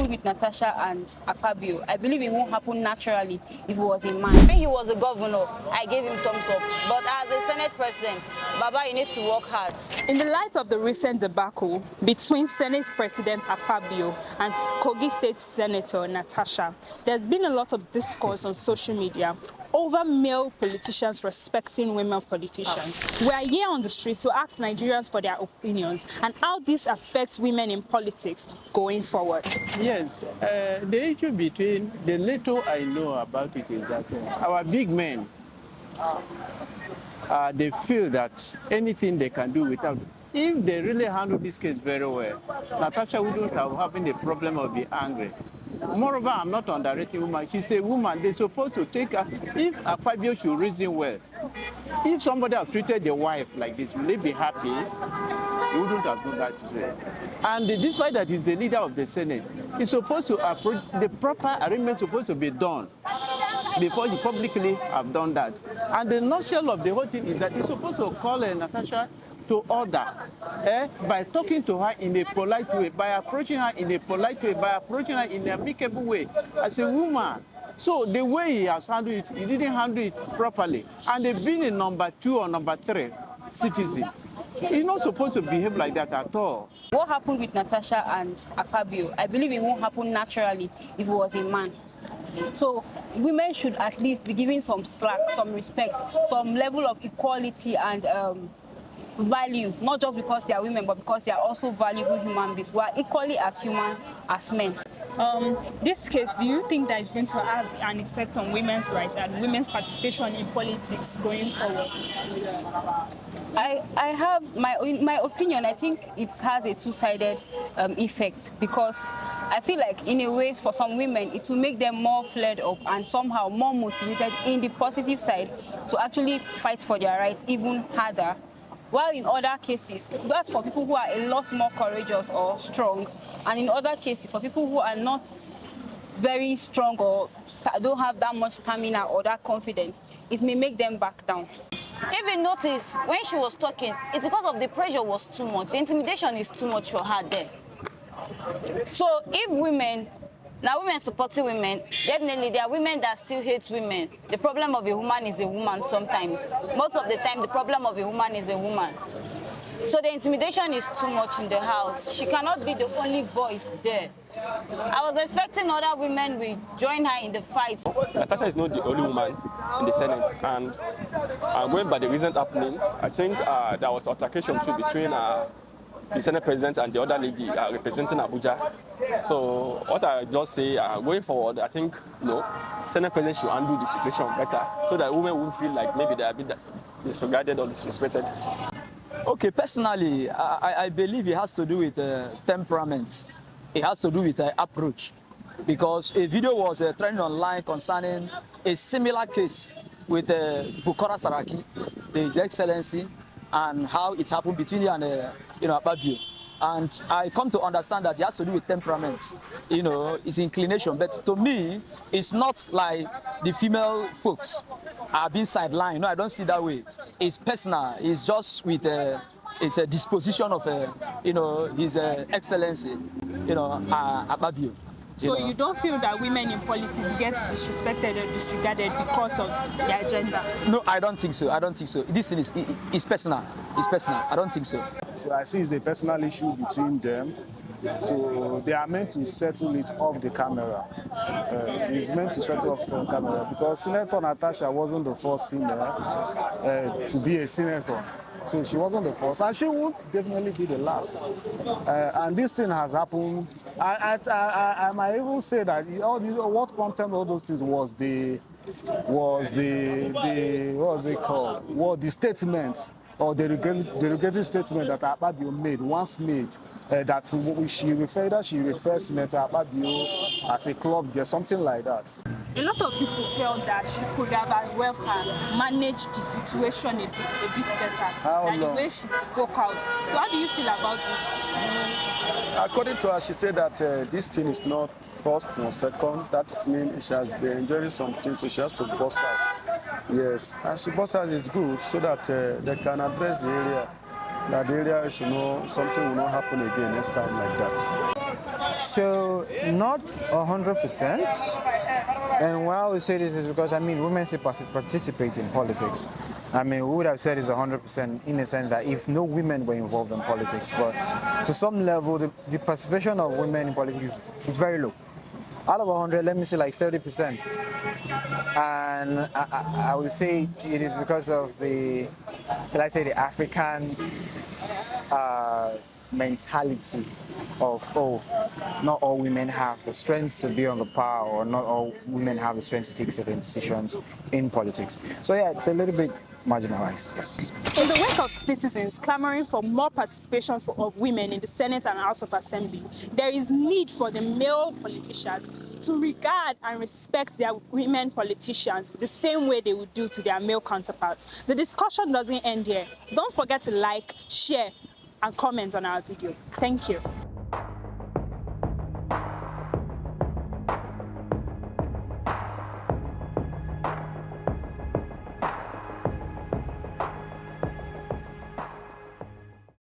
happened with Natasha and Akpabio, I believe it won't happen naturally if it was a man. When he was a governor, I gave him thumbs up. But as a Senate president, Baba, you need to work hard. In the light of the recent debacle between Senate President Akpabio and Kogi State Senator Natasha, there's been a lot of discourse on social media over male politicians respecting women politicians. We are here on the streets to ask Nigerians for their opinions and how this affects women in politics going forward. Yes, the issue between the little I know about it is that our big men, they feel that anything they can do without. If they really handle this case very well, Natasha wouldn't have having the problem of being angry. Moreover, I'm not underrating woman. She's a woman. They're supposed to take her. If Akpabio should reason well, if somebody has treated the wife like this, will they be happy? He wouldn't have done that way. And despite that he's the leader of the Senate, he's supposed to approach the proper arrangement supposed to be done before you publicly have done that. And the nutshell of the whole thing is that he's supposed to call Natasha to order by talking to her in a polite way, by approaching her in a polite way, by approaching her in an amicable way as a woman. So the way he has handled it, he didn't handle it properly. And they've been a number 2 or number 3 citizen. He's not supposed to behave like that at all. What happened with Natasha and Akpabio, I believe it won't happen naturally if it was a man. So women should at least be given some slack, some respect, some level of equality and value, not just because they are women, but because they are also valuable human beings. We are equally as human as men. This case, do you think that it's going to have an effect on women's rights and women's participation in politics going forward? I have my opinion. I think it has a two-sided effect, because I feel like in a way for some women it will make them more flared up and somehow more motivated in the positive side to actually fight for their rights even harder. While in other cases, that's for people who are a lot more courageous or strong, and in other cases, for people who are not very strong or don't have that much stamina or that confidence, it may make them back down. If you notice, when she was talking, it's because of the pressure was too much. The intimidation is too much for her there. So if women, now women supporting women, definitely there are women that still hate women. The problem of a woman is a woman sometimes. Most of the time, the problem of a woman is a woman. So the intimidation is too much in the house. She cannot be the only voice there. I was expecting other women will join her in the fight. Natasha is not the only woman in the Senate, and going by the recent happenings, I think there was altercation too between the Senate President and the other lady representing Abuja. So what I just say, going forward, I think Senate President should handle the situation better so that women won't feel like maybe they are a bit disregarded or disrespected. Okay, personally, I believe it has to do with temperament. It has to do with approach, because a video was trending online concerning a similar case with Bukola Saraki, His Excellency, and how it happened between him and Akpabio. And I come to understand that it has to do with temperament, his inclination. But to me, it's not like the female folks are being sidelined. No, I don't see that way. It's personal. It's just with it's a disposition of His Excellency, Akpabio. So you don't feel that women in politics get disrespected or disregarded because of their gender? No, I don't think so. I don't think so. This thing is personal. It's personal. I don't think so. So I see it's a personal issue between them. So they are meant to settle it off the camera. It's meant to settle off the camera because Senator Natasha wasn't the first female to be a senator. So she wasn't the first, and she won't definitely be the last. And this thing has happened. I might even say that all these, what prompted all those things was the what was it called? What the statement or the derogatory statement that Akpabio made, that she referred Senator Akpabio as a club girl, something like that. A lot of people felt that she could have as well managed the situation a bit better than the way she spoke out. So how do you feel about this? According to her, she said that this thing is not first nor second. That means she has been enjoying something, so she has to bust out. Yes, and she bust out is good so that they can address the area. That the area should know something will not happen again next time like that. So not 100%. And why I would say this is because, I mean, women still participate in politics. I mean, we would have said it's 100% in the sense that if no women were involved in politics, but to some level, the participation of women in politics is very low. Out of 100, let me say like 30%. And I would say it is because of the, let's say, the African mentality of, oh, not all women have the strength to be on the power, or not all women have the strength to take certain decisions in politics. So yeah, it's a little bit marginalized, yes. In the wake of citizens clamoring for more participation of women in the Senate and House of Assembly, there is need for the male politicians to regard and respect their women politicians the same way they would do to their male counterparts. The discussion doesn't end here. Don't forget to like, share, and comment on our video. Thank you.